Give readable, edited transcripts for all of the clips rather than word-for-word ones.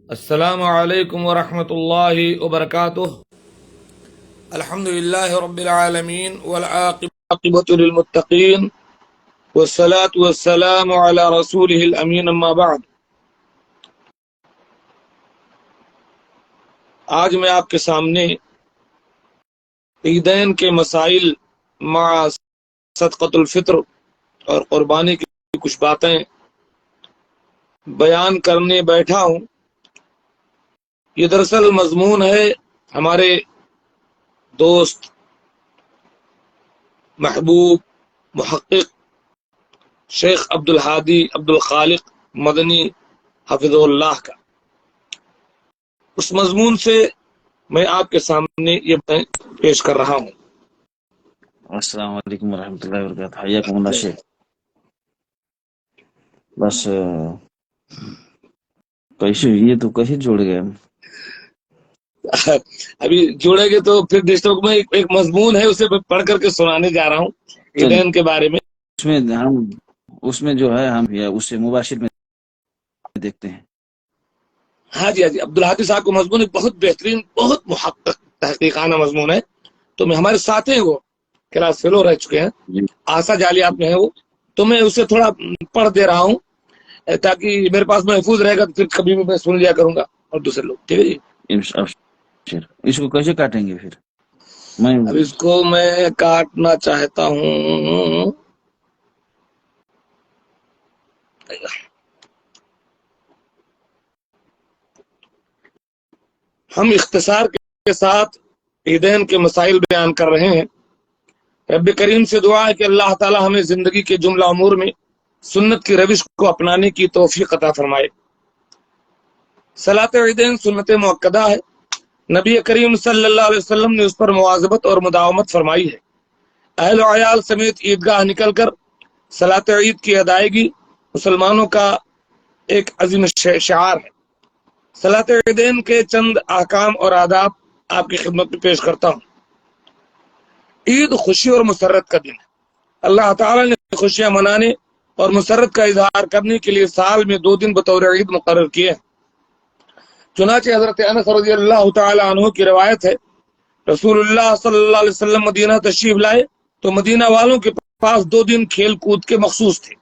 السلام علیکم ورحمۃ اللہ وبرکاتہ۔ الحمد للہ رب العالمین والعاقبۃ للمتقین والصلاة والسلام علی رسولہ الامین، اما بعد۔ آج میں آپ کے سامنے عیدین کے مسائل مع صدقۃ الفطر اور قربانی کی کچھ باتیں بیان کرنے بیٹھا ہوں۔ یہ دراصل مضمون ہے ہمارے دوست محبوب محقق شیخ عبدالہادی عبدالخالق مدنی حفظ اللہ کا۔ اس مضمون سے میں آپ کے سامنے یہ باتیں پیش کر رہا ہوں۔ السلام علیکم ورحمۃ اللہ وبرکاتہ۔ حیاکم اللہ شیخ۔ بس کیسے یہ تو کیسے جوڑ گئے ہم؟ ابھی جوڑے گے تو پھر ڈسٹرکٹ میں ایک مضمون ہے، اسے پڑھ کر کے سنانے جا رہا ہوں عیدین کے بارے میں۔ اس میں جو ہے ہم اسے مباشر میں دیکھتے ہیں۔ ہاں جی عبدالہادی صاحب کو مضمون ایک بہت بہترین، بہت محقق تحقیقانہ مضمون ہے۔ تو میں ہمارے ساتھ ہیں، وہ کلاس فیلو رہ چکے ہیں، آسا جالیات میں ہے وہ، تو میں اسے تھوڑا پڑھ دے رہا ہوں تاکہ میرے پاس محفوظ رہے گا، تو پھر کبھی بھی میں سن لیا کروں گا اور دوسرے لوگ۔ ٹھیک ہے جی۔ اس کو کیسے کاٹیں گے پھر؟ اب اس کو میں کاٹنا چاہتا ہوں، ہم اختصار کے ساتھ عیدین کے مسائل بیان کر رہے ہیں۔ رب کریم سے دعا ہے کہ اللہ تعالی ہمیں زندگی کے جملہ امور میں سنت کی روش کو اپنانے کی توفیق عطا فرمائے۔ صلاۃ عیدین سنت مؤکدہ ہے، نبی کریم صلی اللہ علیہ وسلم نے اس پر مواظبت اور مداومت فرمائی ہے۔ اہل و عیال سمیت عیدگاہ نکل کر صلاۃ عید کی ادائیگی مسلمانوں کا ایک عظیم شعار ہے۔ صلاۃ عیدین کے چند احکام اور آداب آپ کی خدمت میں پیش کرتا ہوں۔ عید خوشی اور مسرت کا دن ہے۔ اللہ تعالی نے خوشیاں منانے اور مسرت کا اظہار کرنے کے لیے سال میں 2 دن بطور عید مقرر کیے ہیں۔ چنانچہ حضرت انس رضی اللہ تعالی عنہ کی روایت ہے، رسول اللہ صلی اللہ علیہ وسلم مدینہ تشریف لائے تو مدینہ والوں کے پاس 2 دن کھیل کود کے مخصوص تھے۔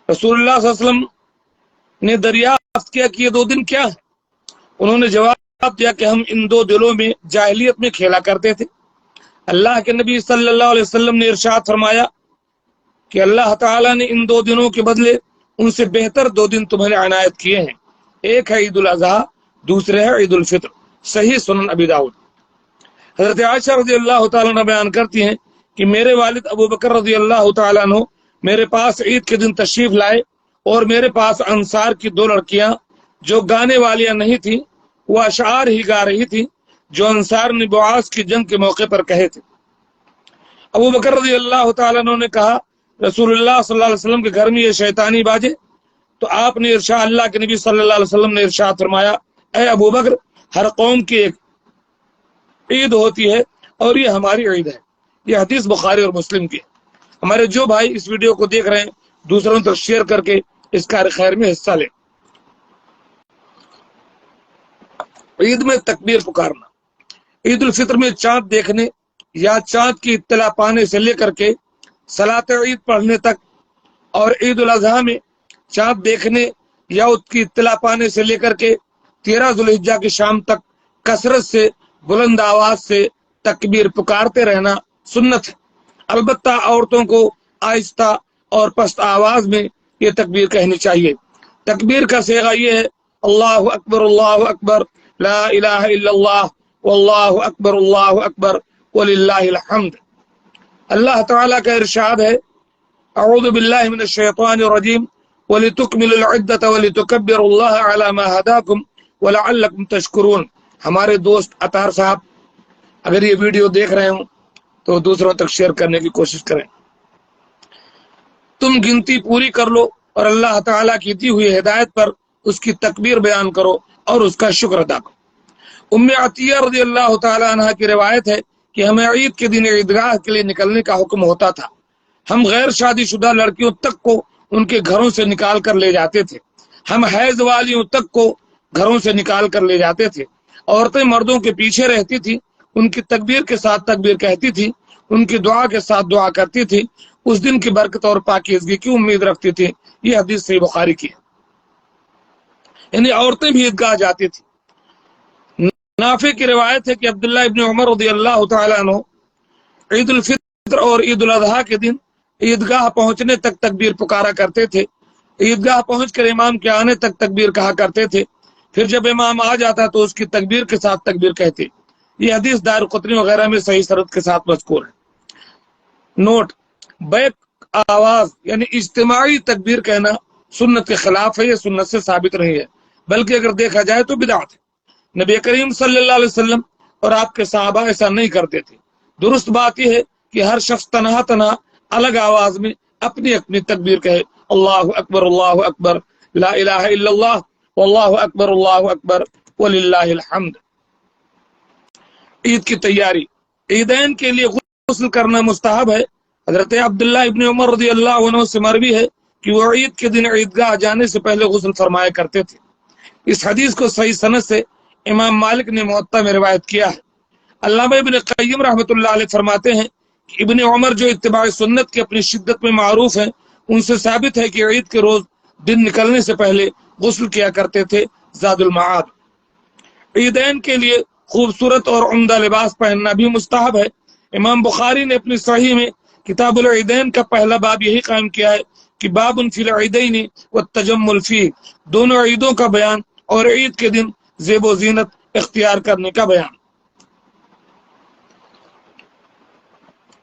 رسول اللہ صلی اللہ علیہ وسلم نے دریافت کیا کہ یہ 2 دن کیا ہے؟ انہوں نے جواب دیا کہ ہم ان 2 دنوں میں جاہلیت میں کھیلا کرتے تھے۔ اللہ کے نبی صلی اللہ علیہ وسلم نے ارشاد فرمایا کہ اللہ تعالیٰ نے ان 2 دنوں کے بدلے ان سے بہتر 2 دن تمہیں عنایت کیے ہیں، ایک ہے عید الاضحیٰ، دوسرے ہے عید الفطر۔ صحیح سنن ابی داؤد۔ حضرت عائشہ رضی اللہ تعالیٰ عنہ بیان کرتی ہیں کہ میرے والد ابو بکر رضی اللہ تعالیٰ عنہ میرے پاس عید کے دن تشریف لائے اور میرے پاس انصار کی 2 لڑکیاں جو گانے والیاں نہیں تھیں، وہ اشعار ہی گا رہی تھیں جو انصار نے بعاث کی جنگ کے موقع پر کہے تھے۔ ابو بکر رضی اللہ تعالیٰ عنہ نے کہا، رسول اللہ صلی اللہ علیہ وسلم کے گھر میں یہ شیطانی باجے؟ تو آپ نے اللہ کے نبی صلی اللہ علیہ وسلم نے ارشاد فرمایا، اے ابو بکر، ہر قوم کی ایک عید ہوتی ہے اور یہ ہماری عید ہے۔ یہ حدیث بخاری اور مسلم کی ہے۔ ہمارے جو بھائی اس ویڈیو کو دیکھ رہے ہیں، دوسروں تک شیئر کر کے اس کار خیر میں حصہ لیں۔ عید میں تکبیر پکارنا۔ عید الفطر میں چاند دیکھنے یا چاند کی اطلاع پانے سے لے کر کے صلاۃ عید پڑھنے تک، اور عید الاضحیٰ میں چاند دیکھنے یا اس کی اطلاع پانے سے لے کر کے 13 ذوالحجہ کی شام تک کثرت سے بلند آواز سے تکبیر پکارتے رہنا سنت ہے۔ البتہ عورتوں کو آہستہ اور پست آواز میں یہ تکبیر کہنی چاہیے۔ تکبیر کا صیغہ یہ ہے، اللہ اکبر لا الہ الا اللہ واللہ اکبر وللہ الحمد۔ اللہ تعالیٰ کا ارشاد ہے، اعوذ باللہ من الشیطان الرجیم وَلِتُكْمِلُوا الْعِدَّةَ وَلِتُكَبِّرُوا اللَّهَ عَلَى مَا هَدَاكُمْ وَلَعَلَّكُمْ تَشْكُرُونَ۔ ہمارے دوست عطار صاحب اگر یہ ویڈیو دیکھ رہے ہوں تو دوسروں تک شیئر کرنے کی کوشش کریں۔ تم گنتی پوری کر لو اور اللہ تعالیٰ کی دی ہوئی ہدایت پر اس کی تکبیر بیان کرو اور اس کا شکر ادا کرو۔ ام عطیہ رضی اللہ تعالیٰ عنہ کی روایت ہے کہ ہمیں عید کے دن عیدگاہ کے لیے نکلنے کا حکم ہوتا تھا۔ ہم غیر شادی شدہ لڑکیوں تک کو ان کے گھروں سے نکال کر لے جاتے تھے۔ ہم حیض والیوں تک کو گھروں سے نکال کر لے جاتے تھے. عورتیں مردوں کے پیچھے رہتی تھی، ان کی تکبیر کے ساتھ تکبیر کہتی تھی، ان کی دعا کے ساتھ دعا کرتی تھی، اس دن کی برکت اور پاکیزگی کی امید رکھتی تھی. یہ حدیث صحیح بخاری کی ہے. یعنی عورتیں بھی عیدگاہ جاتی تھی. نافع کی روایت ہے کہ عبداللہ ابن عمر رضی اللہ تعالیٰ عنہ عید الفطر اور عید الاضحیٰ کے دن عیدگاہ پہنچنے تک تکبیر پکارا کرتے تھے. عیدگاہ پہنچ کر امام کے آنے تک تکبیر کہا کرتے تھے. پھر جب امام آ جاتا تو اس کی تکبیر کے ساتھ تکبیر کہتے. یہ حدیث دارقطنی وغیرہ میں صحیح سند کے ساتھ مذکور ہے. نوٹ: بیک آواز یعنی اجتماعی تکبیر کہنا سنت کے خلاف ہے. یہ سنت سے ثابت نہیں ہے، بلکہ اگر دیکھا جائے تو بدعت ہے. نبی کریم صلی اللہ علیہ وسلم اور آپ کے صحابہ ایسا نہیں کرتے تھے. درست بات یہ ہے کہ ہر شخص تنہا تنہا الگ آواز میں اپنی اپنی تکبیر کہے. اللہ اکبر لا الہ الا اللہ واللہ اکبر وللہ الحمد. عید کی تیاری: عیدین کے لیے غسل کرنا مستحب ہے. حضرت عبداللہ ابن عمر رضی اللہ عنہ سے مروی ہے کہ وہ عید کے دن عیدگاہ جانے سے پہلے غسل فرمایا کرتے تھے. اس حدیث کو صحیح سند سے امام مالک نے موطا میں روایت کیا ہے. علامہ ابن قیم رحمۃ اللہ علیہ فرماتے ہیں کہ ابن عمر جو اتباع سنت کی اپنی شدت میں معروف ہیں، ان سے ثابت ہے کہ عید کے روز دن نکلنے سے پہلے غسل کیا کرتے تھے. زاد المعاد. عیدین کے لیے خوبصورت اور عمدہ لباس پہننا بھی مستحب ہے. امام بخاری نے اپنی صحیح میں کتاب العیدین کا پہلا باب یہی قائم کیا ہے کہ باب فی العیدین والتجمل فیہ، دونوں عیدوں کا بیان اور عید کے دن زیب و زینت اختیار کرنے کا بیان.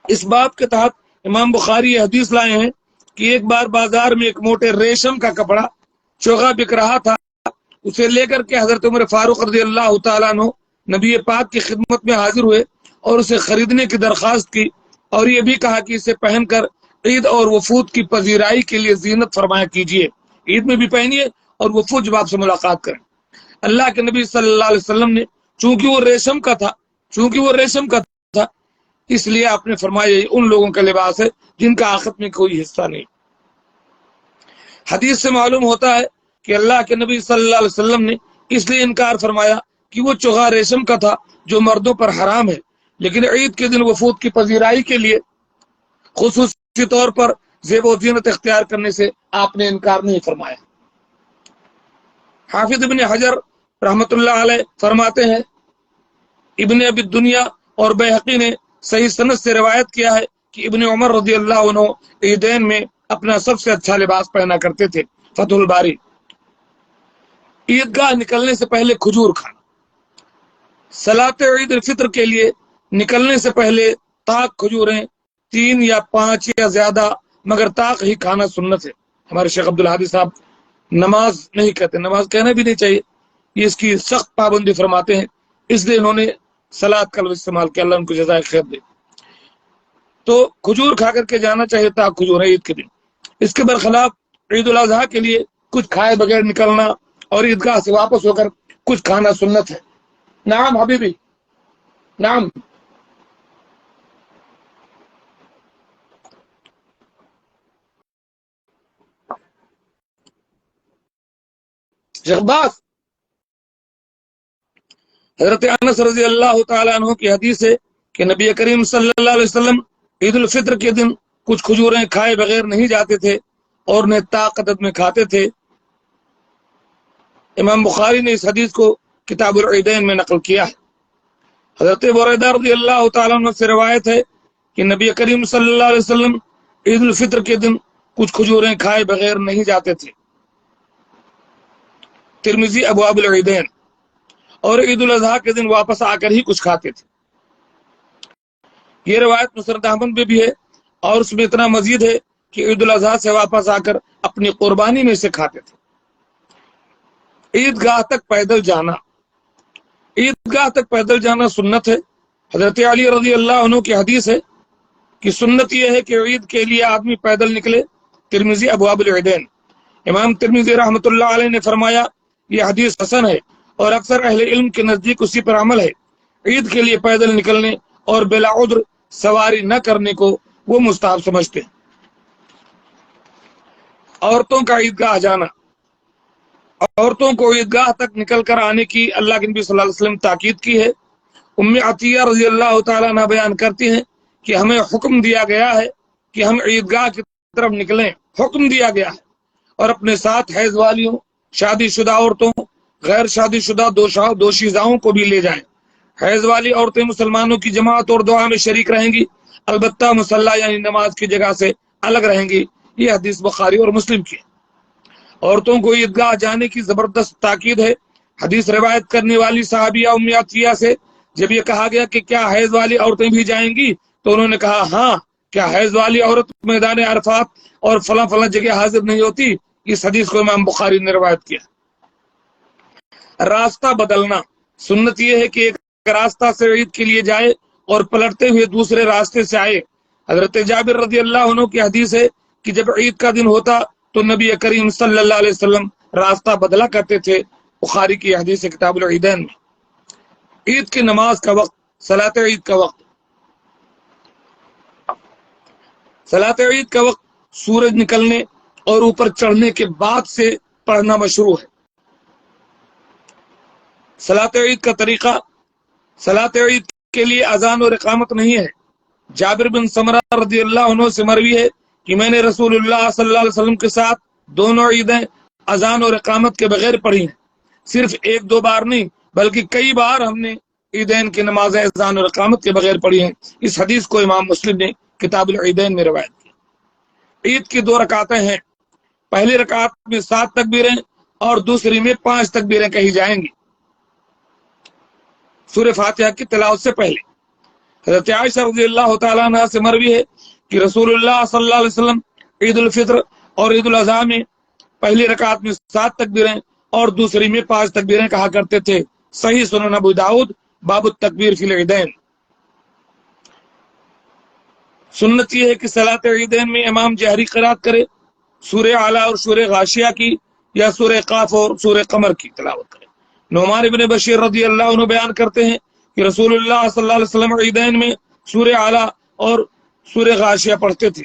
اس باب کے تحت امام بخاری یہ حدیث لائے ہیں کہ ایک بار بازار میں ایک موٹے ریشم کا کپڑا چوغا بک رہا تھا. اسے لے کر کے حضرت عمر فاروق رضی اللہ تعالیٰ عنہ نبی پاک کی خدمت میں حاضر ہوئے اور اسے خریدنے کی درخواست کی، اور یہ بھی کہا کہ اسے پہن کر عید اور وفود کی پذیرائی کے لیے زینت فرمایا کیجیے. عید میں بھی پہنیے اور وفود جب آپ سے ملاقات کریں. اللہ کے نبی صلی اللہ علیہ وسلم نے چونکہ وہ ریشم کا تھا اس لیے آپ نے فرمایا یہ ان لوگوں کا لباس ہے جن کا آخرت میں کوئی حصہ نہیں. حدیث سے معلوم ہوتا ہے کہ اللہ کے نبی صلی اللہ علیہ وسلم نے اس لیے انکار فرمایا کہ وہ چوغا ریشم کا تھا جو مردوں پر حرام ہے، لیکن عید کے دن وفود کی پذیرائی کے لیے خصوصی طور پر زیب و زینت اختیار کرنے سے آپ نے انکار نہیں فرمایا. حافظ ابن حجر رحمت اللہ علیہ فرماتے ہیں ابن ابی دنیا اور بیہقی نے صحیح سند سے روایت کیا ہے کہ ابن عمر رضی اللہ عنہ عیدین میں اپنا سب سے اچھا لباس پہنا کرتے تھے. فتح الباری. عیدگاہ نکلنے سے پہلے کھجور کھانا. صلاۃ عید الفطر کے لیے نکلنے سے پہلے طاق کھجوریں 3 یا 5 یا زیادہ، مگر طاق ہی کھانا سنت ہے. ہمارے شیخ عبدالحادی صاحب نماز نہیں کہتے، نماز کہنا بھی نہیں چاہیے، یہ اس کی سخت پابندی فرماتے ہیں، اس لیے انہوں نے سلاد کا لفظ استعمال کیا. اللہ ان کو جزائے خیر دے. تو کھجور کھا کر کے جانا چاہیے طاق کھجور ہے عید کے دن. اس کے برخلاف عید الاضحیٰ کے لیے کچھ کھائے بغیر نکلنا اور عیدگاہ سے واپس ہو کر کچھ کھانا سنت ہے. نعم حبیبی نعم. شہباز. حضرت انس رضی اللہ تعالیٰ عنہ کی حدیث ہے کہ نبی کریم صلی اللہ علیہ وسلم عید الفطر کے دن کچھ کھجوریں کھائے بغیر نہیں جاتے تھے اور انہیں طاق عدد میں کھاتے تھے. امام بخاری نے اس حدیث کو کتاب العیدین میں نقل کیا ہے. حضرت بریدہ رضی اللہ تعالیٰ عنہ سے روایت ہے کہ نبی کریم صلی اللہ علیہ وسلم عید الفطر کے دن کچھ کھجوریں کھائے بغیر نہیں جاتے تھے. ترمذی ابواب العیدین. اور عید الاضحیٰ کے دن واپس آ کر ہی کچھ کھاتے تھے. یہ روایت مسند احمد میں بھی ہے اور اس میں اتنا مزید ہے کہ عید الاضحیٰ سے واپس آ کر اپنی قربانی میں سے کھاتے تھے. عیدگاہ تک پیدل جانا. عیدگاہ تک پیدل جانا سنت ہے. حضرت علی رضی اللہ عنہ کی حدیث ہے کہ سنت یہ ہے کہ عید کے لیے آدمی پیدل نکلے. ترمذی ابواب العیدین. امام ترمذی رحمۃ اللہ علیہ نے فرمایا یہ حدیث حسن ہے اور اکثر اہل علم کے نزدیک اسی پر عمل ہے. عید کے لیے پیدل نکلنے اور بلا عذر سواری نہ کرنے کو وہ مستحب سمجھتے ہیں. عورتوں کا عیدگاہ جانا. عورتوں کو عیدگاہ تک نکل کر آنے کی اللہ کے نبی صلی اللہ علیہ وسلم تاکید کی ہے۔ ام عطیہ رضی اللہ تعالیٰ عنہ بیان کرتی ہیں کہ ہمیں حکم دیا گیا ہے کہ ہم عیدگاہ کی طرف نکلیں، حکم دیا گیا ہے، اور اپنے ساتھ حیض والیوں، شادی شدہ عورتوں، غیر شادی شدہ دوشیزاؤں کو بھی لے جائیں۔ حیض والی عورتیں مسلمانوں کی جماعت اور دعا میں شریک رہیں گی، البتہ مصلی یعنی نماز کی جگہ سے الگ رہیں گی۔ یہ حدیث بخاری اور مسلم کی ہے۔ عورتوں کو عیدگاہ جانے کی زبردست تاکید ہے۔ حدیث روایت کرنے والی صحابیہ ام عطیہ سے جب یہ کہا گیا کہ کیا حیض والی عورتیں بھی جائیں گی تو انہوں نے کہا ہاں، کیا حیض والی عورت میدان عرفات اور فلاں فلاں جگہ حاضر نہیں ہوتی؟ اس حدیث کو امام بخاری نے روایت کیا۔ راستہ بدلنا، سنت یہ ہے کہ ایک راستہ سے عید کے لیے جائے اور پلٹتے ہوئے دوسرے راستے سے آئے۔ حضرت جابر رضی اللہ عنہ کی حدیث ہے کہ جب عید کا دن ہوتا تو نبی کریم صلی اللہ علیہ وسلم راستہ بدلا کرتے تھے۔ بخاری کی حدیث ہے کتاب العیدین میں۔ عید کی نماز کا وقت، صلاۃ عید کا وقت۔ صلاۃ عید کا وقت سورج نکلنے اور اوپر چڑھنے کے بعد سے پڑھنا مشروع ہے۔ صلاۃ عید کا طریقہ، صلاۃ عید کے لیے اذان اور اقامت نہیں ہے۔ جابر بن سمرہ رضی اللہ عنہ سے مروی ہے کہ میں نے رسول اللہ صلی اللہ علیہ وسلم کے ساتھ دونوں عیدیں اذان اور اقامت کے بغیر پڑھی ہیں۔ صرف ایک دو بار نہیں بلکہ کئی بار ہم نے عیدین کی نمازیں اذان اور اقامت کے بغیر پڑھی ہیں۔ اس حدیث کو امام مسلم نے کتاب العیدین میں روایت کی۔ عید کی 2 رکعتیں ہیں۔ پہلی رکعت میں 7 تکبیریں اور دوسری میں 5 تکبیریں کہی جائیں گی سورہ فاتحہ کی تلاوت سے پہلے۔ حضرت عائشہ رضی اللہ تعالیٰ عنہ سے مروی ہے کہ رسول اللہ صلی اللہ علیہ وسلم عید الفطر اور عید الاضحیٰ میں پہلی رکعت میں 7 تکبیریں اور دوسری میں 5 تکبیریں کہا کرتے تھے۔ صحیح سنن ابو داؤد باب التکبیر فی العیدین۔ سنت یہ ہے کہ صلاۃ عیدین میں امام جہری قرات کرے، سورہ اعلیٰ اور سورہ غاشیہ کی یا سورہ قاف اور سورہ قمر کی تلاوت کرے۔ نعمان بن بشیر رضی اللہ عنہ بیان کرتے ہیں کہ رسول اللہ صلی اللہ علیہ وسلم عیدین میں سورہ اعلیٰ اور سورہ غاشیہ پڑھتے تھے۔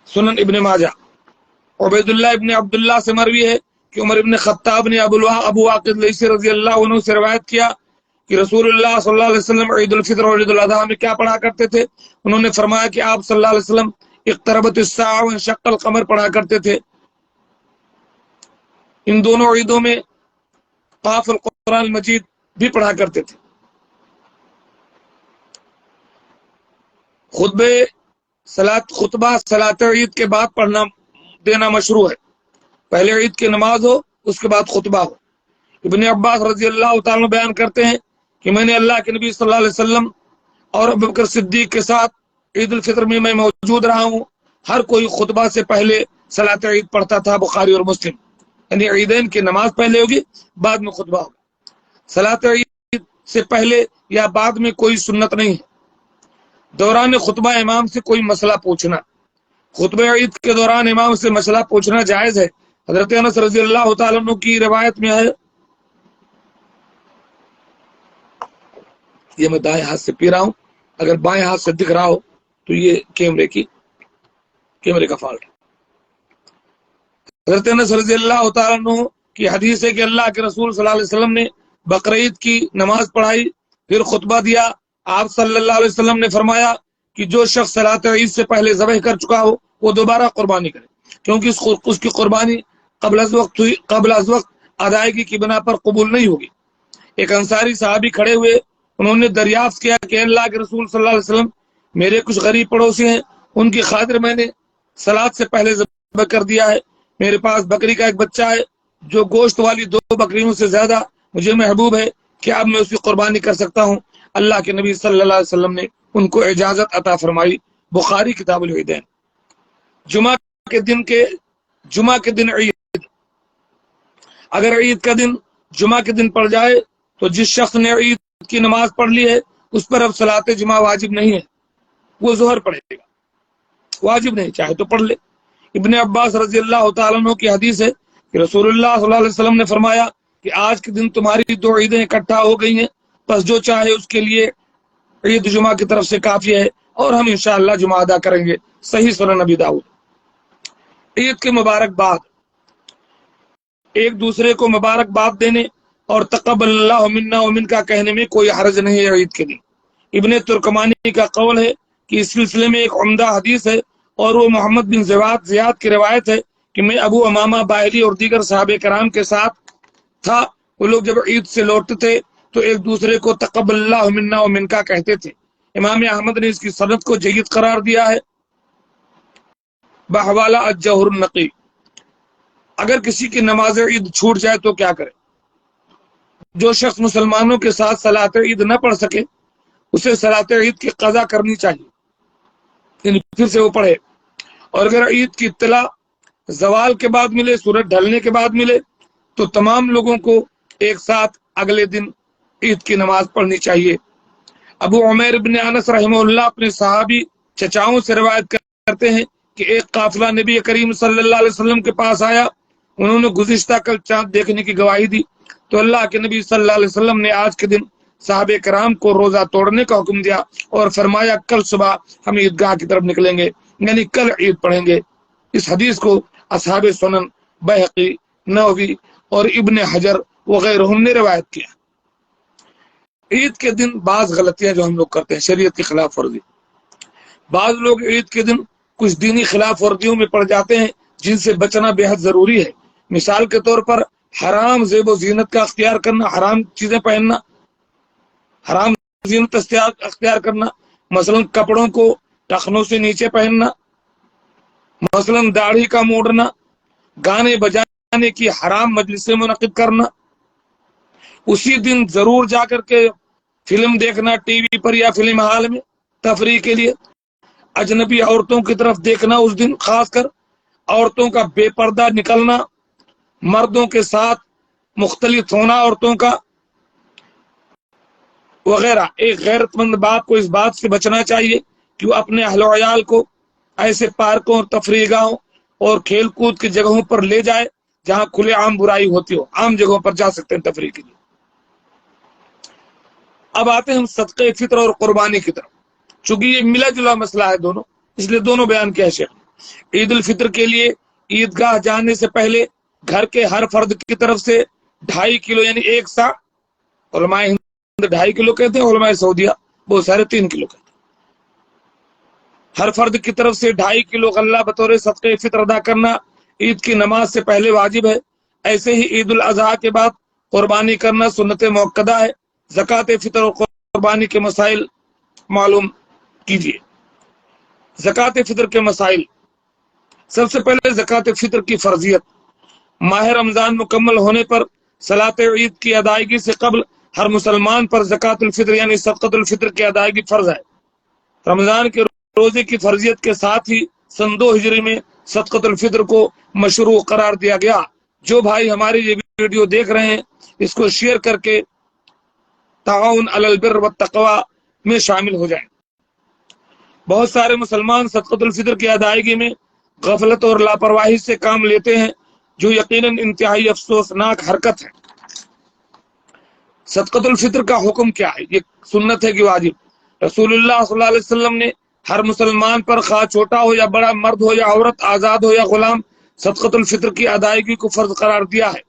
سنن ابن ماجہ۔ عبید اللہ ابن عبداللہ سے مروی ہے کہ عمر ابن خطاب نے ابو واقد لیثی رضی اللہ عنہ سے روایت کیا کہ رسول اللہ صلی اللہ علیہ وسلم عید الفطر اور عید الاضحیٰ میں کیا پڑھا کرتے تھے؟ انہوں نے فرمایا کہ آپ صلی اللہ علیہ وسلم اقتربت الساعہ وانشق القمر پڑھا کرتے تھے۔ ان دونوں عیدوں میں قاف القرآن المجید بھی پڑھا کرتے تھے۔ خطبہ صلاۃ عید کے بعد پڑھنا دینا مشروع ہے۔ پہلے عید کی نماز ہو، اس کے بعد خطبہ ہو۔ ابن عباس رضی اللہ تعالیٰ بیان کرتے ہیں کہ میں نے اللہ کے نبی صلی اللہ علیہ وسلم اور ابوبکر صدیق کے ساتھ عید الفطر میں موجود رہا ہوں۔ ہر کوئی خطبہ سے پہلے صلاۃ عید پڑھتا تھا۔ بخاری اور مسلم۔ یعنی عیدین کی نماز پہلے ہوگی، بعد میں خطبہ ہوگا۔ صلاۃ عید سے پہلے یا بعد میں کوئی سنت نہیں ہے۔ دوران خطبہ امام سے کوئی مسئلہ پوچھنا، خطبہ عید کے دوران امام سے مسئلہ پوچھنا جائز ہے۔ حضرت انس رضی اللہ تعالیٰ عنہ کی روایت میں ہے، یہ میں دائیں ہاتھ سے پی رہا ہوں، اگر بائیں ہاتھ سے دکھ رہا ہو تو یہ کیمرے کا فالٹ ہے۔ حضرت انس رضی اللہ تعالیٰ عنہ کی حدیث ہے کہ اللہ کے رسول صلی اللہ علیہ وسلم نے بقرعید کی نماز پڑھائی، پھر خطبہ دیا۔ آپ صلی اللہ علیہ وسلم نے فرمایا کہ جو شخص صلاۃ عید سے پہلے ذبح کر چکا ہو وہ دوبارہ قربانی کرے، کیونکہ اس کی قربانی قبل از وقت ادائیگی کی بنا پر قبول نہیں ہوگی۔ ایک انصاری صحابی کھڑے ہوئے، انہوں نے دریافت کیا کہ اللہ کے رسول صلی اللہ علیہ وسلم، میرے کچھ غریب پڑوسی ہیں، ان کی خاطر میں نے صلاۃ سے پہلے ذبح کر دیا ہے۔ میرے پاس بکری کا ایک بچہ ہے جو گوشت والی 2 بکریوں سے زیادہ مجھے محبوب ہے، کیا اب میں اس کی قربانی کر سکتا ہوں؟ اللہ کے نبی صلی اللہ علیہ وسلم نے ان کو اجازت عطا فرمائی۔ بخاری کتاب العیدین۔ جمعہ کے دن عید، اگر عید کا دن جمعہ کے دن پڑ جائے تو جس شخص نے عید کی نماز پڑھ لی ہے اس پر اب صلاۃ جمعہ واجب نہیں ہے، وہ ظہر پڑھے گا، واجب نہیں، چاہے تو پڑھ لے۔ ابن عباس رضی اللہ تعالیٰ عنہ کی حدیث ہے کہ رسول اللہ صلی اللہ علیہ وسلم نے فرمایا کہ آج کے دن تمہاری 2 عیدیں اکٹھا ہو گئی ہیں، بس جو چاہے اس کے لیے عید جمعہ کی طرف سے کافی ہے، اور ہم انشاءاللہ جمعہ ادا کریں گے۔ صحیح سنن ابی داؤد۔ عید کے مبارک بعد ایک دوسرے کو مبارکباد دینے اور تقبل اللہ منا ومن کا کہنے میں کوئی حرج نہیں ہے عید کے دن۔ ابن ترکمانی کا قول ہے کہ اس سلسلے میں ایک عمدہ حدیث ہے اور وہ محمد بن زیاد کی روایت ہے کہ میں ابو امامہ باہلی اور دیگر صحابہ کرام کے ساتھ تھا۔ وہ لوگ جب عید سے لوٹتے تھے تو ایک دوسرے کو تقبل اللہ منا ومن کا کہتے تھے۔ امام احمد نے اس کی سند کو جید قرار دیا ہے۔ بحوالہ الجوہر النقی، اگر کسی کی نماز عید چھوٹ جائے تو کیا کرے؟ جو شخص مسلمانوں کے ساتھ صلاۃ عید نہ پڑھ سکے اسے صلاۃ عید کی قضا کرنی چاہیے، یعنی پھر سے وہ پڑھے۔ اور اگر عید کی اطلاع زوال کے بعد ملے، سورج ڈھلنے کے بعد ملے، تو تمام لوگوں کو ایک ساتھ اگلے دن عید کی نماز پڑھنی چاہیے۔ ابو عمیر بن انس رحمہ اللہ اپنے صحابی چچاؤں سے روایت کرتے ہیں کہ ایک قافلہ نبی کریم صلی اللہ علیہ وسلم کے پاس آیا، انہوں نے گزشتہ کل چاند دیکھنے کی گواہی دی، تو اللہ کے نبی صلی اللہ علیہ وسلم نے آج کے دن صحابہ کرام کو روزہ توڑنے کا حکم دیا اور فرمایا کل صبح ہم عیدگاہ کی طرف نکلیں گے، یعنی کل عید پڑھیں گے۔ اس حدیث کو اصحاب سنن، بہقی، نووی اور ابن حجر وغیرہ نے روایت کیا۔ عید کے دن بعض غلطیاں جو ہم لوگ کرتے ہیں، شریعت کی خلاف ورزی، بعض لوگ عید کے دن کچھ دینی خلاف ورزیوں میں پڑ جاتے ہیں جن سے بچنا بے حد ضروری ہے۔ مثال کے طور پر حرام زیب و زینت کا اختیار کرنا، حرام چیزیں پہننا، حرام زینت اختیار کرنا، مثلا کپڑوں کو ٹخنوں سے نیچے پہننا، مثلا داڑھی کا موڑنا، گانے بجانے کی حرام مجلسیں منعقد کرنا، اسی دن ضرور جا کر کے فلم دیکھنا ٹی وی پر یا فلم ہال میں تفریح کے لیے، اجنبی عورتوں کی طرف دیکھنا اس دن، خاص کر عورتوں کا بے پردہ نکلنا، مردوں کے ساتھ مختلط ہونا عورتوں کا وغیرہ۔ ایک غیرت مند باپ کو اس بات سے بچنا چاہیے کہ وہ اپنے اہل و عیال کو ایسے پارکوں اور تفریح گاہوں اور کھیل کود کی جگہوں پر لے جائے جہاں کھلے عام برائی ہوتی ہو، عام جگہوں پر جا سکتے ہیں تفریح کے لیے۔ اب آتے ہیں ہم صدقہ فطر اور قربانی کی طرف، چونکہ یہ ملا جلا مسئلہ ہے دونوں، اس لیے دونوں بیان کیا ہے شیخ۔ عید الفطر کے لیے عیدگاہ جانے سے پہلے گھر کے ہر فرد کی طرف سے 2.5 کلو یعنی 1 سا، علماء ہند 2.5 کلو کہتے ہیں، علماء سعودیہ بہت سارے 3 کلو کہتے ہیں، ہر فرد کی طرف سے 2.5 کلو غلہ بطور صدقہ فطر ادا کرنا عید کی نماز سے پہلے واجب ہے۔ ایسے ہی عید الاضحیٰ کے بعد قربانی کرنا سنت موقدہ ہے۔ زکوٰۃ فطر اور قربانی کے مسائل معلوم کیجیے۔ زکوٰۃ فطر کے مسائل، سب سے پہلے زکوٰۃ فطر کی فرضیت۔ ماہ رمضان مکمل ہونے پر صلاۃ عید کی ادائیگی سے قبل ہر مسلمان پر زکوٰۃ الفطر یعنی صدقۃ الفطر کی ادائیگی فرض ہے۔ رمضان کے روزے کی فرضیت کے ساتھ ہی سن 2 ہجری میں صدقۃ الفطر کو مشروع قرار دیا گیا۔ جو بھائی ہماری یہ ویڈیو دیکھ رہے ہیں اس کو شیئر کر کے تعاون علی البر والتقوی میں شامل ہو جائیں۔ بہت سارے مسلمان صدقۃ الفطر کی ادائیگی میں غفلت اور لاپرواہی سے کام لیتے ہیں، جو یقیناً انتہائی افسوسناک حرکت ہے۔ صدقۃ الفطر کا حکم کیا ہے؟ یہ سنت ہے کہ واجب؟ رسول اللہ صلی اللہ علیہ وسلم نے ہر مسلمان پر خواہ چھوٹا ہو یا بڑا، مرد ہو یا عورت، آزاد ہو یا غلام، صدقۃ الفطر کی ادائیگی کو فرض قرار دیا ہے۔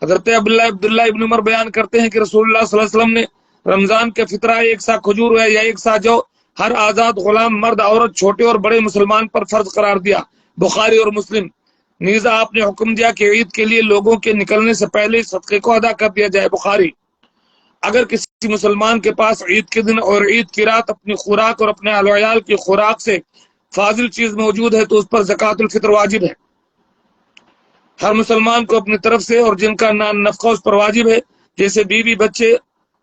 حضرت عبداللہ ابن عمر بیان کرتے ہیں کہ رسول اللہ صلی اللہ علیہ وسلم نے رمضان کے فطرہ 1 سا کھجور یا 1 سا جو ہر آزاد غلام، مرد، عورت، چھوٹے اور بڑے مسلمان پر فرض قرار دیا۔ بخاری اور مسلم۔ نیز آپ نے حکم دیا کہ عید کے لیے لوگوں کے نکلنے سے پہلے صدقے کو ادا کر دیا جائے۔ بخاری۔ اگر کسی مسلمان کے پاس عید کے دن اور عید کی رات اپنی خوراک اور اپنے اہل و عیال کی خوراک سے فاضل چیز موجود ہے تو اس پر زکوٰۃ الفطر واجب ہے۔ ہر مسلمان کو اپنی طرف سے اور جن کا نان نفقہ اس پر واجب ہے، جیسے بیوی، بچے،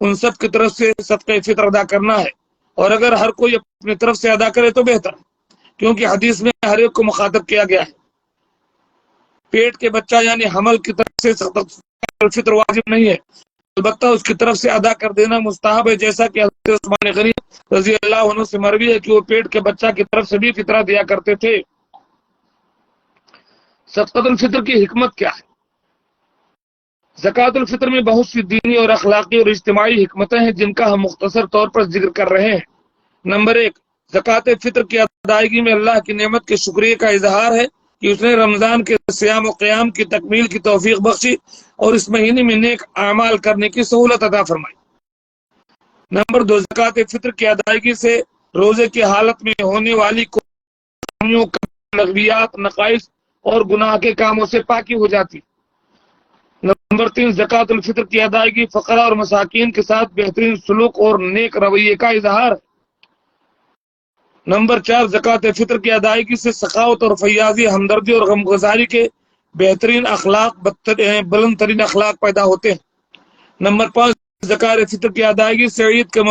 ان سب کی طرف سے صدقہ فطر ادا کرنا ہے۔ اور اگر ہر کوئی اپنی طرف سے ادا کرے تو بہتر ہے، کیونکہ حدیث میں ہر ایک کو مخاطب کیا گیا ہے۔ پیٹ کے بچہ یعنی حمل کی طرف سے صدقۃ الفطر واجب نہیں ہے، البتہ اس کی طرف سے ادا کر دینا مستحب ہے، جیسا کہ حضرت عثمان غنی رضی اللہ عنہ سے مروی ہے کہ وہ پیٹ کے بچہ کی طرف سے بھی فطرہ دیا کرتے تھے۔ صدقۃ الفطر کی حکمت کیا ہے؟ زکوٰۃ الفطر میں بہت سی دینی اور اخلاقی اور اجتماعی حکمتیں ہیں جن کا ہم مختصر طور پر ذکر کر رہے ہیں۔ نمبر 1، زکوٰۃ فطر کی ادائیگی میں اللہ کی نعمت کے شکریہ کا اظہار ہے۔ کہ اس نے رمضان کے صیام و قیام کی تکمیل کی توفیق بخشی اور اس مہینے میں نیک اعمال کرنے کی سہولت عطا فرمائی۔ نمبر 2، زکوٰۃ فطر کی ادائیگی سے روزے کی حالت میں ہونے والی کوتاہیوں، لغویات، نقائص اور گناہ کے کاموں سے پاکی ہو جاتی۔ نمبر 3، زکوٰۃ الفطر کی ادائیگی فقراء اور مساکین کے ساتھ بہترین سلوک اور نیک رویے کا اظہار ہے۔ نمبر 4، زکوٰۃ فطر کی ادائیگی سے سخاوت اور فیاضی، ہمدردی اور غمگساری کے بہترین اخلاق، بلند ترین اخلاق پیدا ہوتے ہیں۔ نمبر 5، زکوٰۃ فطر کی ادائیگی سے عید کے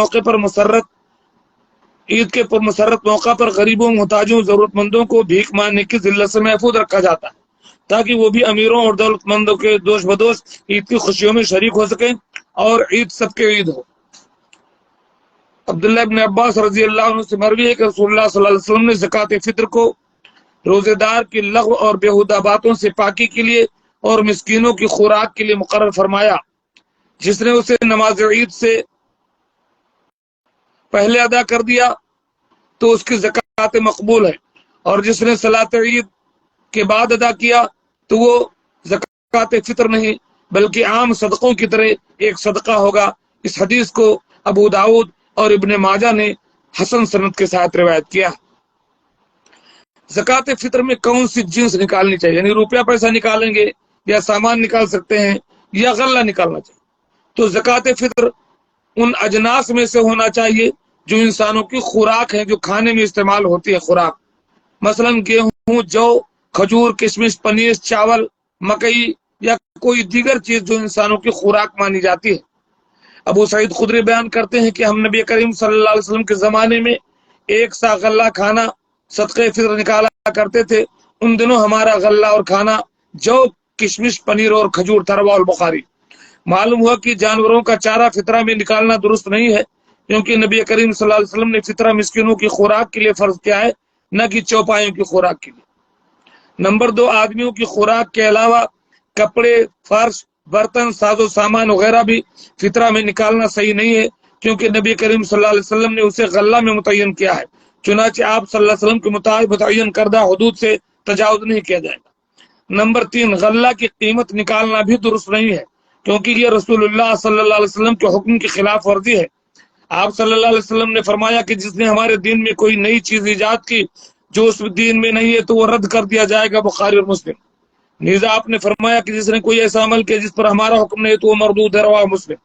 مسرت موقع پر غریبوں، محتاجوں، ضرورت مندوں کو بھیک مانگنے کی ذلت سے محفوظ رکھا جاتا ہے تاکہ وہ بھی امیروں اور دولت مندوں کے دوش بدوش عید کی خوشیوں میں شریک ہو سکیں اور عید سب کے عید ہو۔ عبداللہ ابن عباس رضی اللہ عنہ سے مروی ہے کہ رسول اللہ صلی اللہ علیہ وسلم نے زکوٰۃ فطر کو روزے دار کی لغو اور بیہودہ باتوں سے پاکی کے لیے اور مسکینوں کی خوراک کے لیے مقرر فرمایا۔ جس نے اسے نماز عید سے پہلے ادا کر دیا تو اس کی زکوٰۃ مقبول ہے، اور جس نے صلاۃ عید کے بعد ادا کیا تو وہ زکوٰۃ فطر نہیں بلکہ عام صدقوں کی طرح ایک صدقہ ہوگا۔ اس حدیث کو ابو داؤد اور ابن ماجہ نے حسن سند کے ساتھ روایت کیا۔ زکوٰۃ فطر میں کون سی جنس نکالنی چاہیے، یعنی روپیہ پیسہ نکالیں گے یا سامان نکال سکتے ہیں یا غلہ نکالنا چاہیے؟ تو زکوٰۃ فطر ان اجناس میں سے ہونا چاہیے جو انسانوں کی خوراک ہے، جو کھانے میں استعمال ہوتی ہے خوراک، مثلا گیہوں، جو، کھجور، کشمش، پنیر، چاول، مکئی یا کوئی دیگر چیز جو انسانوں کی خوراک مانی جاتی ہے۔ ابو سعید خدری بیان کرتے ہیں کہ ہم نبی کریم صلی اللہ علیہ وسلم کے زمانے میں ایک سا غلہ کھانا صدقہ فطر نکالا کرتے تھے۔ ان دنوں ہمارا غلہ اور کھانا جو، کشمش، پنیر اور کھجور تھا۔ رواه البخاری۔ معلوم ہوا کہ جانوروں کا چارہ فطرہ میں نکالنا درست نہیں ہے، کیونکہ نبی کریم صلی اللہ علیہ وسلم نے فطرہ مسکینوں کی خوراک کے لیے فرض کیا ہے، نہ کہ چوپایوں کی خوراک کے لیے۔ نمبر 2، آدمیوں کی خوراک کے علاوہ کپڑے، فرش، برتن، ساز و سامان وغیرہ بھی فطرہ میں نکالنا صحیح نہیں ہے، کیونکہ نبی کریم صلی اللہ علیہ وسلم نے اسے غلہ میں متعین کیا ہے، چنانچہ آپ صلی اللہ علیہ وسلم کے متعین کردہ حدود سے تجاوز نہیں کیا جائے گا۔ نمبر 3، غلہ کی قیمت نکالنا بھی درست نہیں ہے، کیونکہ یہ رسول اللہ صلی اللہ علیہ وسلم کے حکم کی خلاف ورزی ہے۔ آپ صلی اللہ علیہ وسلم نے فرمایا کہ جس نے ہمارے دین میں کوئی نئی چیز ایجاد کی جو اس دین میں نہیں ہے تو وہ رد کر دیا جائے گا، بخاری اور مسلم۔ نیز آپ نے فرمایا کہ جس نے کوئی ایسا عمل کیا جس پر ہمارا حکم نہیں ہے تو وہ مردود ہے، رواہ مسلم۔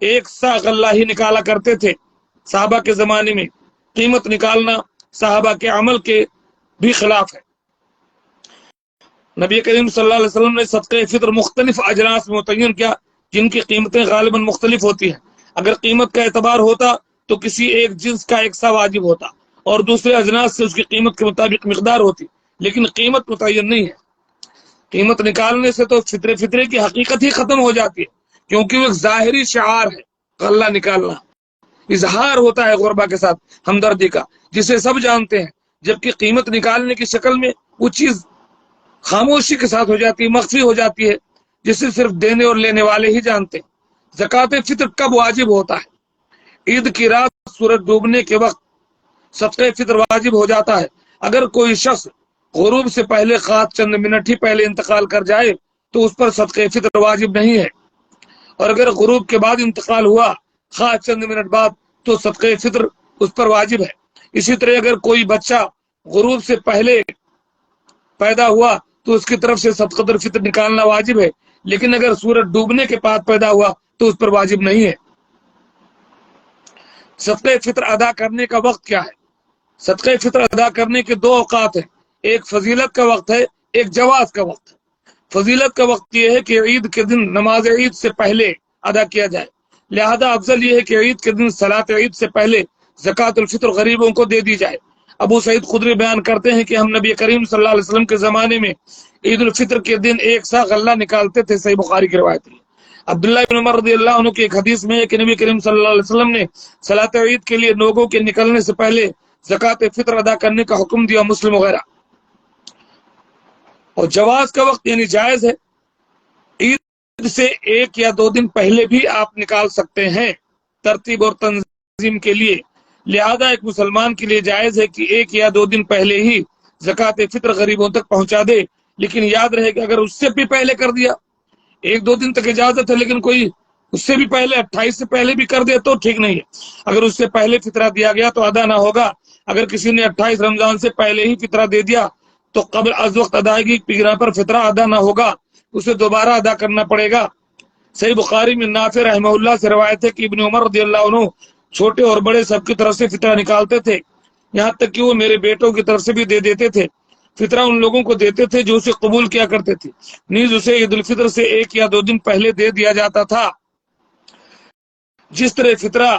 ایک سا غلہ ہی نکالا کرتے تھے صحابہ کے زمانے میں۔ قیمت نکالنا صحابہ کے عمل کے بھی خلاف ہے۔ نبی کریم صلی اللہ علیہ وسلم نے صدقہ فطر مختلف اجناس میں متعین کیا جن کی قیمتیں غالباً مختلف ہوتی ہیں۔ اگر قیمت کا اعتبار ہوتا تو کسی ایک جنس کا ایک سا واجب ہوتا اور دوسرے اجناس سے اس کی قیمت کے مطابق مقدار ہوتی، لیکن قیمت متعین نہیں ہے۔ قیمت نکالنے سے تو فطرے کی حقیقت ہی ختم ہو جاتی ہے، کیونکہ وہ ایک ظاہری شعار ہے۔ غلہ نکالنا اظہار ہوتا ہے غربا کے ساتھ ہمدردی کا، جسے سب جانتے ہیں، جبکہ قیمت نکالنے کی شکل میں وہ چیز خاموشی کے ساتھ ہو جاتی ہے، مخفی ہو جاتی ہے، جسے صرف دینے اور لینے والے ہی جانتے ہیں۔ زکوٰۃ فطر کب واجب ہوتا ہے؟ عید کی رات سورج ڈوبنے کے وقت صدقہ فطر واجب ہو جاتا ہے۔ اگر کوئی شخص غروب سے پہلے خواہ چند منٹ ہی پہلے انتقال کر جائے تو اس پر صدقہ فطر واجب نہیں ہے، اور اگر غروب کے بعد انتقال ہوا خواہ چند منٹ بعد تو صدقہ فطر اس پر واجب ہے۔ اسی طرح اگر کوئی بچہ غروب سے پہلے پیدا ہوا تو اس کی طرف سے صدقہ فطر نکالنا واجب ہے، لیکن اگر سورج ڈوبنے کے بعد پیدا ہوا تو اس پر واجب نہیں ہے۔ صدقہ فطر ادا کرنے کا وقت کیا ہے؟ صدقہ فطر ادا کرنے کے دو اوقات ہیں، ایک فضیلت کا وقت ہے، ایک جواز کا وقت ہے۔ فضیلت کا وقت یہ ہے کہ عید کے دن نماز عید سے پہلے ادا کیا جائے، لہذا افضل یہ ہے کہ عید کے دن صلاۃ عید سے پہلے زکوٰۃ الفطر غریبوں کو دے دی جائے۔ ابو سعید خدری بیان کرتے ہیں کہ ہم نبی کریم صلی اللہ علیہ وسلم کے زمانے میں عید الفطر کے دن ایک سا غلہ نکالتے تھے، صحیح بخاری کی روایت ہے۔ عبداللہ بن عمر رضی اللہ عنہ کی ایک حدیث میں ہے کہ نبی کریم صلی اللہ علیہ وسلم نے صلاۃ عید کے لیے لوگوں کے نکلنے سے پہلے زکوٰۃ فطر ادا کرنے کا حکم دیا، مسلم وغیرہ۔ اور جواز کا وقت یعنی جائز ہے، عید سے ایک یا دو دن پہلے بھی آپ نکال سکتے ہیں ترتیب اور تنظیم کے لیے، لہذا ایک مسلمان کے لیے جائز ہے کہ ایک یا دو دن پہلے ہی زکات فطر غریبوں تک پہنچا دے، لیکن یاد رہے کہ اگر اس سے بھی پہلے کر دیا، 1-2 دن تک اجازت ہے، لیکن کوئی اس سے بھی پہلے 28 سے پہلے بھی کر دے تو ٹھیک نہیں ہے۔ اگر اس سے پہلے فطرہ دیا گیا تو ادا نہ ہوگا۔ اگر کسی نے 28 رمضان سے پہلے ہی فطرہ دے دیا تو قبل از وقت ادائیگی کی بنا پر فطرہ ادا نہ ہوگا، اسے دوبارہ ادا کرنا پڑے گا۔ صحیح بخاری میں نافع رحمہ اللہ سے روایت ہے کہ ابن عمر رضی اللہ عنہ چھوٹے اور بڑے سب کی طرف سے فطرہ نکالتے تھے، یہاں تک کہ وہ میرے بیٹوں کی طرف سے بھی دے دیتے تھے۔ فطرہ ان لوگوں کو دیتے تھے جو اسے قبول کیا کرتے تھے، نیز اسے عید الفطر سے 1 یا 2 دن پہلے دے دیا جاتا تھا۔ جس طرح فطرہ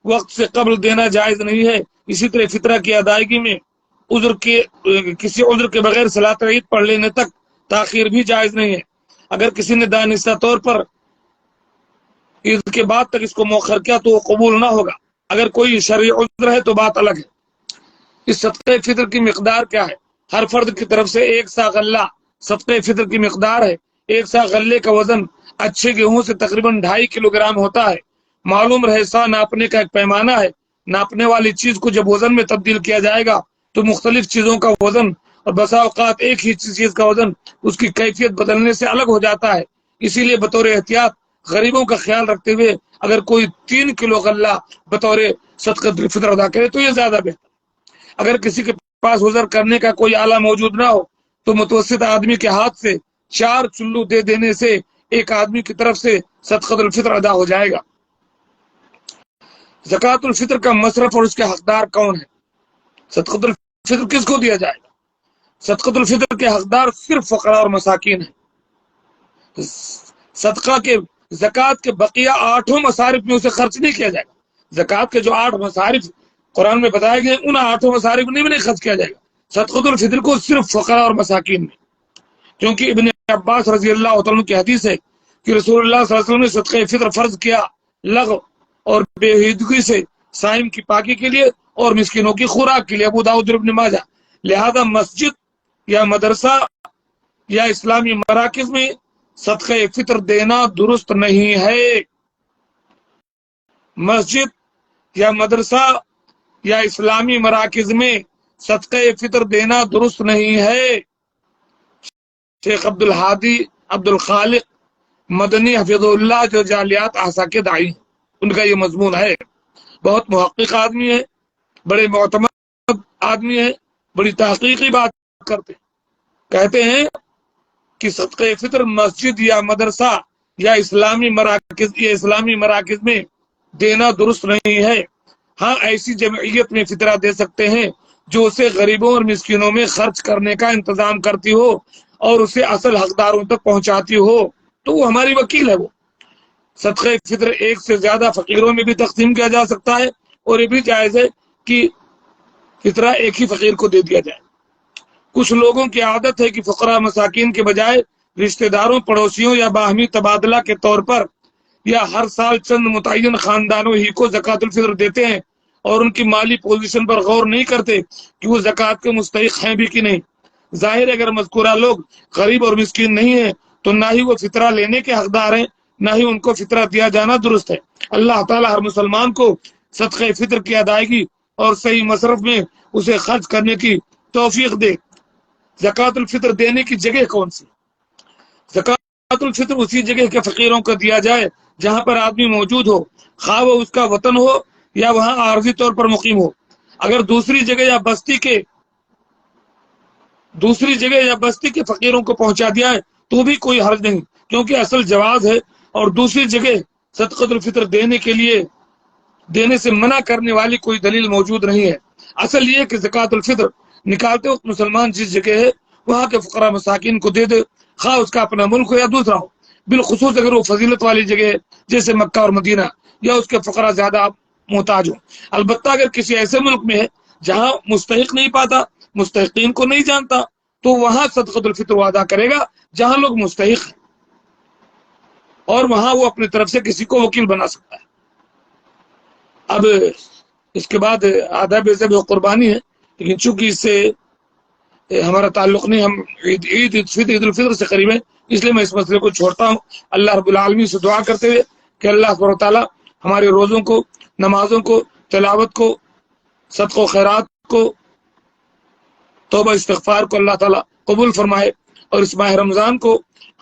وقت سے قبل دینا جائز نہیں ہے، اسی طرح فطرہ کی ادائیگی میں کسی عذر کے بغیر صلاۃ عید پڑھ لینے تک تاخیر بھی جائز نہیں ہے۔ اگر کسی نے دانستہ طور پر عید کے بعد تک اس کو مؤخر کیا تو وہ قبول نہ ہوگا۔ اگر کوئی شرعی عذر ہے تو بات الگ ہے۔ اس صدقہ فطر کی مقدار کیا ہے؟ ہر فرد کی طرف سے 1 سا غلہ صدقہ فطر کی مقدار ہے۔ 1 سا غلے کا وزن اچھے گیہوں سے تقریباً 2.5 کلو گرام ہوتا ہے۔ معلوم رہے سا ناپنے کا ایک پیمانہ ہے، ناپنے والی چیز کو جب وزن میں تبدیل کیا جائے گا تو مختلف چیزوں کا وزن اور بسا اوقات ایک ہی چیز کا وزن اس کی کیفیت بدلنے سے الگ ہو جاتا ہے۔ اسی لیے بطور احتیاط غریبوں کا خیال رکھتے ہوئے اگر کوئی 3 کلو غلہ بطور صدقہ فطر ادا کرے تو یہ زیادہ بہتر۔ اگر کسی کے پاس عذر کرنے کا کوئی آلہ موجود نہ ہو تو متوسط آدمی کے ہاتھ سے 4 چلو دے دینے سے ایک آدمی کی طرف سے صدقہ الفطر ادا ہو جائے گا۔ زکات الفطر کا مصرف اور اس کے حقدار کون ہے؟ صدقہ الفطر کس کو دیا جائے گا؟ صدقہ الفطر کے حقدار صرف فقراء اور مساکین ہیں۔ زکات کے بقیہ 8 مصارف میں اسے خرچ نہیں کیا جائے گا۔ زکات کے جو 8 مصارف قرآن میں بتائے گئے ان 8 مصارف میں نہیں خرچ کیا جائے گا۔ صدقہ الفطر کو صرف فقراء اور مساکین میں، کیونکہ ابن عباس رضی اللہ عنہ کی حدیث ہے کہ رسول اللہ صلی اللہ علیہ وسلم نے صدقہ فطر فرض کیا لغو اور بے ہودگی سے صائم کی پاکی کے لیے اور مسکینوں کی خوراک کے لیے، ابو داؤد ابن ماجہ۔ لہذا مسجد یا مدرسہ یا اسلامی مراکز میں صدقہ فطر دینا درست نہیں ہے۔ مسجد یا مدرسہ یا اسلامی مراکز میں صدقہ فطر دینا درست نہیں ہے۔ شیخ عبدالہادی عبدالخالق مدنی حفظ اللہ جو جالیات احسا کے داعی ہیں، ان کا یہ مضمون ہے۔ بہت محقق آدمی ہے، بڑے معتمد آدمی ہے، بڑی تحقیقی بات کرتے ہیں۔ کہتے ہیں کہ صدقہ فطر مسجد یا مدرسہ یا اسلامی مراکز میں دینا درست نہیں ہے۔ ہاں ایسی جمعیت میں فطرہ دے سکتے ہیں جو اسے غریبوں اور مسکینوں میں خرچ کرنے کا انتظام کرتی ہو اور اسے اصل حقداروں تک پہنچاتی ہو تو وہ ہماری وکیل ہے۔ وہ صدقہ فطر 1 سے زیادہ فقیروں میں بھی تقسیم کیا جا سکتا ہے، اور یہ بھی جائز ہے کہ فطرہ ایک ہی فقیر کو دے دیا جائے۔ کچھ لوگوں کی عادت ہے کہ فقراء مساکین کے بجائے رشتہ داروں، پڑوسیوں یا باہمی تبادلہ کے طور پر یا ہر سال چند متعین خاندانوں ہی کو زکات الفطر دیتے ہیں اور ان کی مالی پوزیشن پر غور نہیں کرتے کہ وہ زکات کے مستحق ہیں بھی کہ نہیں۔ ظاہر ہے اگر مذکورہ لوگ غریب اور مسکین نہیں ہیں تو نہ ہی وہ فطرہ لینے کے حقدار ہیں، نہ ہی ان کو فطرہ دیا جانا درست ہے۔ اللہ تعالی ہر مسلمان کو صدقہ فطر کی ادائیگی اور صحیح مصرف میں اسے خرچ کرنے کی توفیق دے۔ زکات الفطر دینے کی جگہ کون سی؟ زکات الفطر اسی جگہ کے فقیروں کو دیا جائے جہاں پر آدمی موجود ہو، خواہ وہ اس کا وطن ہو یا وہاں عارضی طور پر مقیم ہو۔ اگر دوسری جگہ یا بستی کے فقیروں کو پہنچا دیا ہے تو بھی کوئی حرج نہیں، کیونکہ اصل جواز ہے اور دوسری جگہ صدقہ الفطر دینے سے منع کرنے والی کوئی دلیل موجود نہیں ہے۔ اصل یہ کہ زکات الفطر نکالتے وقت مسلمان جس جگہ ہے وہاں کے فقراء مساکین کو دے دے، خواہ اس کا اپنا ملک ہو یا دوسرا ہو، بالخصوص اگر وہ فضیلت والی جگہ ہے جیسے مکہ اور مدینہ، یا اس کے فقراء زیادہ محتاج ہوں۔ البتہ اگر کسی ایسے ملک میں ہے جہاں مستحق نہیں پاتا، مستحقین کو نہیں جانتا، تو وہاں صدقۃ الفطر وہ ادا کرے گا جہاں لوگ مستحق ہیں، اور وہاں وہ اپنی طرف سے کسی کو وکیل بنا سکتا ہے۔ اب اس کے بعد آداب ذبح و قربانی ہے، لیکن چونکہ اس سے ہمارا تعلق نہیں، ہم عید الفطر سے قریب ہے، اس لیے میں اس مسئلے کو چھوڑتا ہوں۔ اللہ رب العالمین سے دعا کرتے ہوئے کہ اللہ سبحانہ تعالیٰ ہمارے روزوں کو، نمازوں کو، تلاوت کو، صدقہ و خیرات کو توبہ استغفار کو اللہ تعالیٰ قبول فرمائے، اور اس ماہ رمضان کو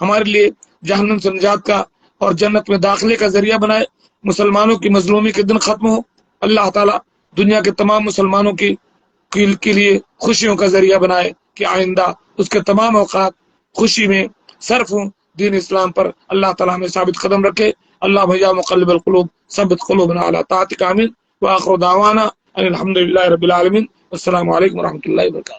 ہمارے لیے جہنم سے نجات کا اور جنت میں داخلے کا ذریعہ بنائے، مسلمانوں کی مظلومی کے دن ختم ہو، اللہ تعالیٰ دنیا کے تمام مسلمانوں کے لیے خوشیوں کا ذریعہ بنائے کہ آئندہ اس کے تمام اوقات خوشی میں صرف ہوں، دین اسلام پر اللہ تعالیٰ ہمیں ثابت قدم رکھے۔ اللہ یا مقلب القلوب ثبت قلوبنا علی طاعتک، آمین۔ وآخر دعوانا ان الحمد للہ رب العالمین۔ السلام علیکم ورحمۃ اللہ وبرکاتہ۔